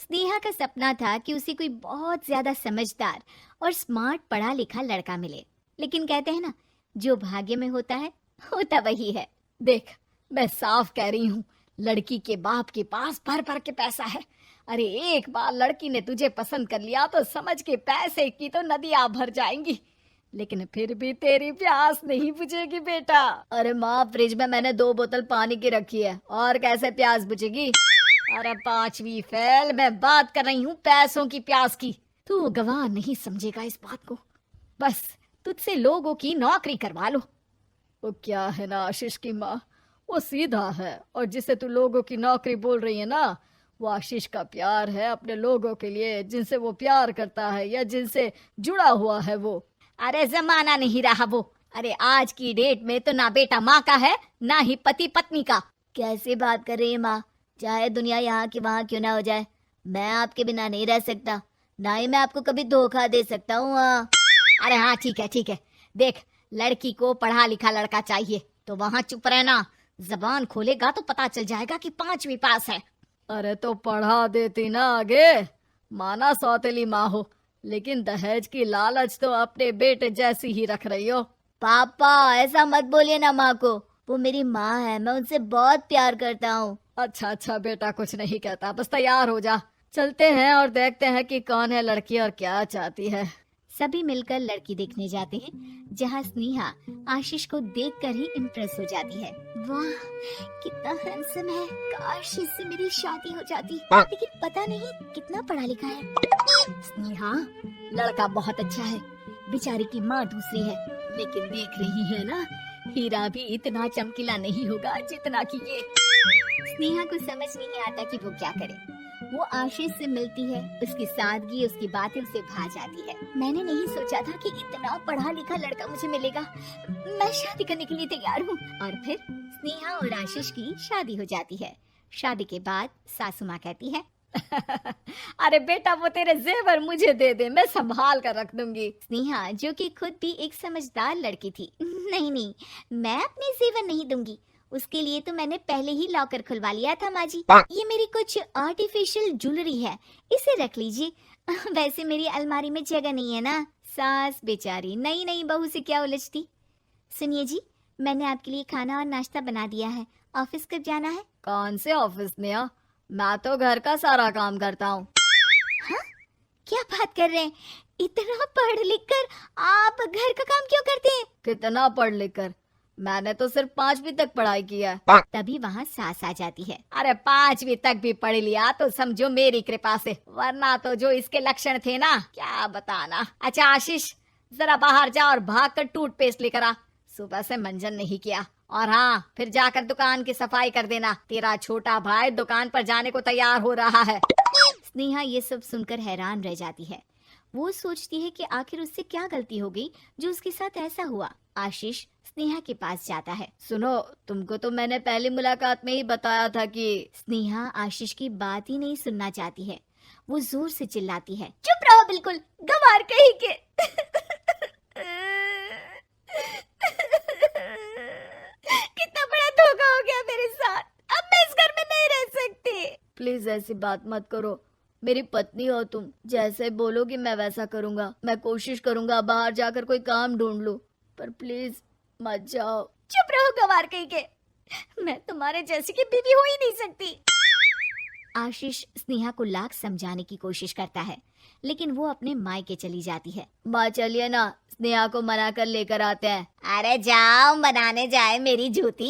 स्नेहा का सपना था कि उसे कोई बहुत ज्यादा समझदार और स्मार्ट पढ़ा लिखा लड़का मिले, लेकिन कहते हैं ना, जो भाग्य में होता है होता वही है। देख, मैं साफ कह रही हूँ, लड़की के बाप के पास भर भर के पैसा है। अरे एक बार लड़की ने तुझे पसंद कर लिया तो समझ के पैसे की तो नदियां भर जाएंगी, लेकिन फिर भी तेरी प्यास नहीं बुझेगी बेटा। अरे माँ, फ्रिज में मैंने 2 बोतल पानी की रखी है, और कैसे प्यास बुझेगी? अरे 5वीं फेल, मैं बात कर रही हूँ पैसों की प्यास की। तू गवाह नहीं समझेगा इस बात को। बस तुझसे लोगों की नौकरी करवा लो। वो क्या है ना आशीष की माँ, वो सीधा है, और जिसे तू लोगों की नौकरी बोल रही है ना, वो आशीष का प्यार है अपने लोगों के लिए, जिनसे वो प्यार करता है या जिनसे जुड़ा हुआ है वो। अरे जमाना नहीं रहा वो। अरे आज की डेट में तो ना बेटा माँ का है, ना ही पति पत्नी का। कैसी बात कर रही है माँ? चाहे दुनिया यहाँ की वहाँ क्यों ना हो जाए, मैं आपके बिना नहीं रह सकता, ना ही मैं आपको कभी धोखा दे सकता हूँ। अरे हाँ, ठीक है ठीक है। देख, लड़की को पढ़ा लिखा लड़का चाहिए, तो वहाँ चुप रहना। जबान खोलेगा तो पता चल जाएगा कि 5वीं पास है। अरे तो पढ़ा देती ना आगे। माना सौतेली माँ हो, लेकिन दहेज की लालच तो अपने बेटे जैसी ही रख रही हो। पापा ऐसा मत बोलिए ना माँ को, वो मेरी माँ है, मैं उनसे बहुत प्यार करता हूँ। अच्छा अच्छा बेटा, कुछ नहीं कहता, बस तैयार हो जा, चलते हैं और देखते हैं कि कौन है लड़की और क्या चाहती है। सभी मिलकर लड़की देखने जाते हैं, जहाँ स्नेहा आशीष को देखकर ही इम्प्रेस हो जाती है। वाह कितना हैंडसम है, काश इससे मेरी शादी हो जाती, लेकिन पता नहीं कितना पढ़ा लिखा है। स्नेहा, लड़का बहुत अच्छा है, बेचारी की माँ दूसरी है, लेकिन देख रही है ना, हीरा भी इतना चमकीला नहीं होगा जितना कि ये। स्नेहा को समझ नहीं आता कि वो क्या करे। वो आशीष से मिलती है, उसकी सादगी, उसकी बातें उसे भा जाती है। मैंने नहीं सोचा था कि इतना पढ़ा लिखा लड़का मुझे मिलेगा। मैं शादी करने के लिए तैयार हूँ। और फिर स्नेहा और आशीष की शादी हो जाती है। शादी के बाद सासू माँ कहती है, अरे बेटा, वो तेरे जेवर मुझे दे दे, मैं संभाल कर रख दूंगी। स्नेहा जो कि खुद भी एक समझदार लड़की थी, नहीं नहीं, मैं अपने जेवर नहीं दूंगी, उसके लिए तो मैंने पहले ही लॉकर खुलवा लिया था माँ जी। ये मेरी कुछ आर्टिफिशियल ज्वेलरी है, इसे रख लीजिए। वैसे मेरी अलमारी में जगह नहीं है ना। सास बेचारी नई नई बहू से क्या उलझती। सुनिए जी, मैंने आपके लिए खाना और नाश्ता बना दिया है, ऑफिस कब जाना है? कौन से ऑफिस में? मैं तो घर का सारा काम करता हूँ। हाँ? क्या बात कर रहे हैं? इतना पढ़ लिख कर आप घर का काम क्यों करते हैं? कितना पढ़ लिख कर? मैंने तो सिर्फ 5वीं तक पढ़ाई की है। तभी वहाँ सास आ जाती है। अरे 5वीं तक भी पढ़ लिया तो समझो मेरी कृपा से, वरना तो जो इसके लक्षण थे ना, क्या बताना। अच्छा आशीष, जरा बाहर जा और भाग कर टूथपेस्ट लेकर आ, सुबह से मंजन नहीं किया। और हाँ, फिर जाकर दुकान की सफाई कर देना, तेरा छोटा भाई दुकान पर जाने को तैयार हो रहा है। स्नेहा ये सब सुनकर हैरान रह जाती है। वो सोचती है कि आखिर उससे क्या गलती हो गई जो उसके साथ ऐसा हुआ। आशीष स्नेहा के पास जाता है। सुनो, तुमको तो मैंने पहली मुलाकात में ही बताया था कि। स्नेहा आशीष की बात ही नहीं सुनना चाहती है। वो जोर से चिल्लाती है, चुप रहो बिल्कुल, गंवार कहीं के। कितना बड़ा धोखा हो गया मेरे साथ, अब मैं इस घर में नहीं रह सकती। प्लीज ऐसी बात मत करो, मेरी पत्नी हो तुम, जैसे बोलोगी मैं वैसा करूंगा। मैं कोशिश करूंगा बाहर जाकर कोई काम ढूंढ लूं, पर प्लीज मत जाओ। चुप रहो गंवार कहीं के, मैं तुम्हारे जैसी की बीवी हो ही नहीं सकती। आशीष स्नेहा को लाख समझाने की कोशिश करता है, लेकिन वो अपने मायके चली जाती है। माँ चलिए ना, स्नेहा को मना कर लेकर आते हैं। अरे जाओ, मनाने जाए मेरी जूती,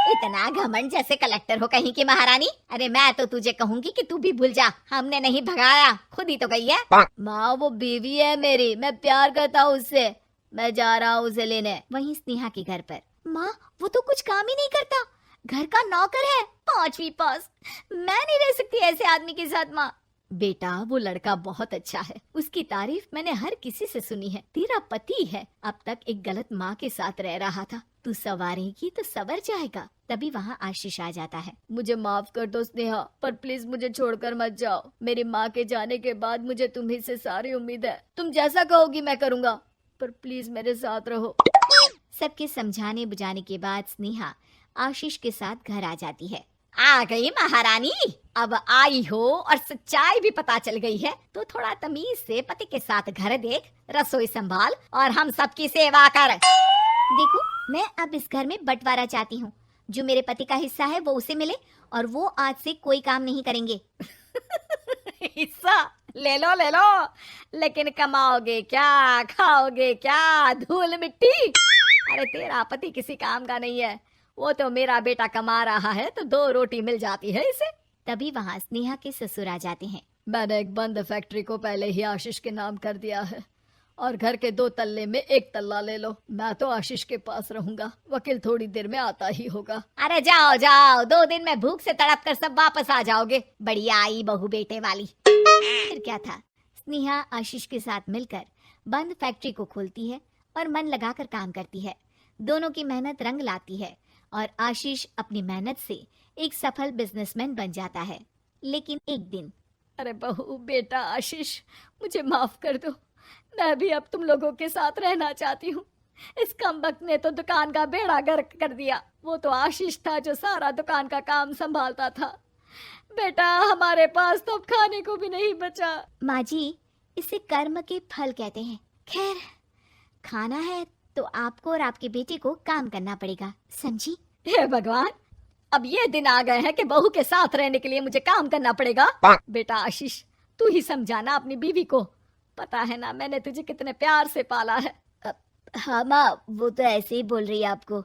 इतना घमंड जैसे कलेक्टर हो कहीं की महारानी। अरे मैं तो तुझे कहूंगी कि तू भी भूल जा, हमने नहीं भगाया, खुद ही तो गई है। माँ वो बीवी है मेरी, मैं प्यार करता हूँ उससे, मैं जा रहा हूँ उसे लेने। वहीं स्नेहा के घर पर, माँ वो तो कुछ काम ही नहीं करता, घर का नौकर है, 5वीं पास, मैं नहीं रह सकती ऐसे आदमी के साथ। माँ बेटा वो लड़का बहुत अच्छा है, उसकी तारीफ मैंने हर किसी से सुनी है। तेरा पति है, अब तक एक गलत माँ के साथ रह रहा था, तू संवारेगी तो संवर जाएगा। तभी वहाँ आशीष आ जाता है। मुझे माफ कर दो स्नेहा, पर प्लीज मुझे छोड़कर मत जाओ। मेरी माँ के जाने के बाद मुझे तुम्ही से सारी उम्मीद है, तुम जैसा कहोगी मैं करूँगा, पर प्लीज मेरे साथ रहो। सबके समझाने बुझाने के बाद स्नेहा आशीष के साथ घर आ जाती है। आ गई महारानी। अब आई हो और सच्चाई भी पता चल गई है तो थोड़ा तमीज से पति के साथ घर देख, रसोई संभाल और हम सबकी सेवा कर। देखो, मैं अब इस घर में बंटवारा चाहती हूँ। जो मेरे पति का हिस्सा है वो उसे मिले और वो आज से कोई काम नहीं करेंगे। हिस्सा ले लो ले लो, लेकिन कमाओगे क्या, खाओगे क्या, धूल मिट्टी। अरे तेरा पति किसी काम का नहीं है, वो तो मेरा बेटा कमा रहा है तो 2 रोटी मिल जाती है इसे। तभी वहाँ स्नेहा के ससुर आ जाते हैं। मैंने एक बंद फैक्ट्री को पहले ही आशीष के नाम कर दिया है और घर के 2 तल्ले में 1 तल्ला ले लो। मैं तो आशीष के पास रहूंगा, वकील थोड़ी देर में आता ही होगा। अरे जाओ जाओ, 2 दिन में भूख से तड़प कर सब वापस आ जाओगे। बढ़िया आई बहू बेटे वाली। फिर क्या था, स्नेहा आशीष के साथ मिलकर बंद फैक्ट्री को खोलती है और मन लगाकर काम करती है। दोनों की मेहनत रंग लाती है और आशीष अपनी मेहनत से एक सफल बिजनेसमैन बन जाता है। लेकिन एक दिन, अरे बहू बेटा आशीष, मुझे माफ कर दो, मैं भी अब तुम लोगों के साथ रहना चाहती हूँ। इस कमबख्त ने तो दुकान का बेड़ा गर्क कर दिया। वो तो आशीष था जो सारा दुकान का काम संभालता था। बेटा हमारे पास तो अब खाने को भी नहीं बचा। माँ जी, इसे कर्म के फल कहते हैं। खैर, खाना है तो आपको और आपके बेटे को काम करना पड़ेगा, समझी? हे भगवान, अब ये दिन आ गए हैं कि बहू के साथ रहने के लिए मुझे काम करना पड़ेगा। बेटा आशीष, तू ही समझाना अपनी बीवी को। पता है ना मैंने तुझे कितने प्यार से पाला है। हाँ माँ, वो तो ऐसे ही बोल रही है आपको।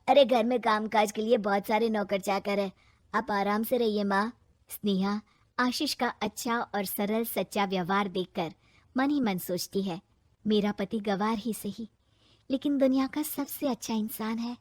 अरे घर में कामकाज के लिए बहुत सारे नौकर चाकर है, आप आराम से रहिए माँ। स्नेहा आशीष का अच्छा और सरल सच्चा व्यवहार देखकर मन ही मन सोचती है, मेरा पति गवार ही सही, लेकिन दुनिया का सबसे अच्छा इंसान है।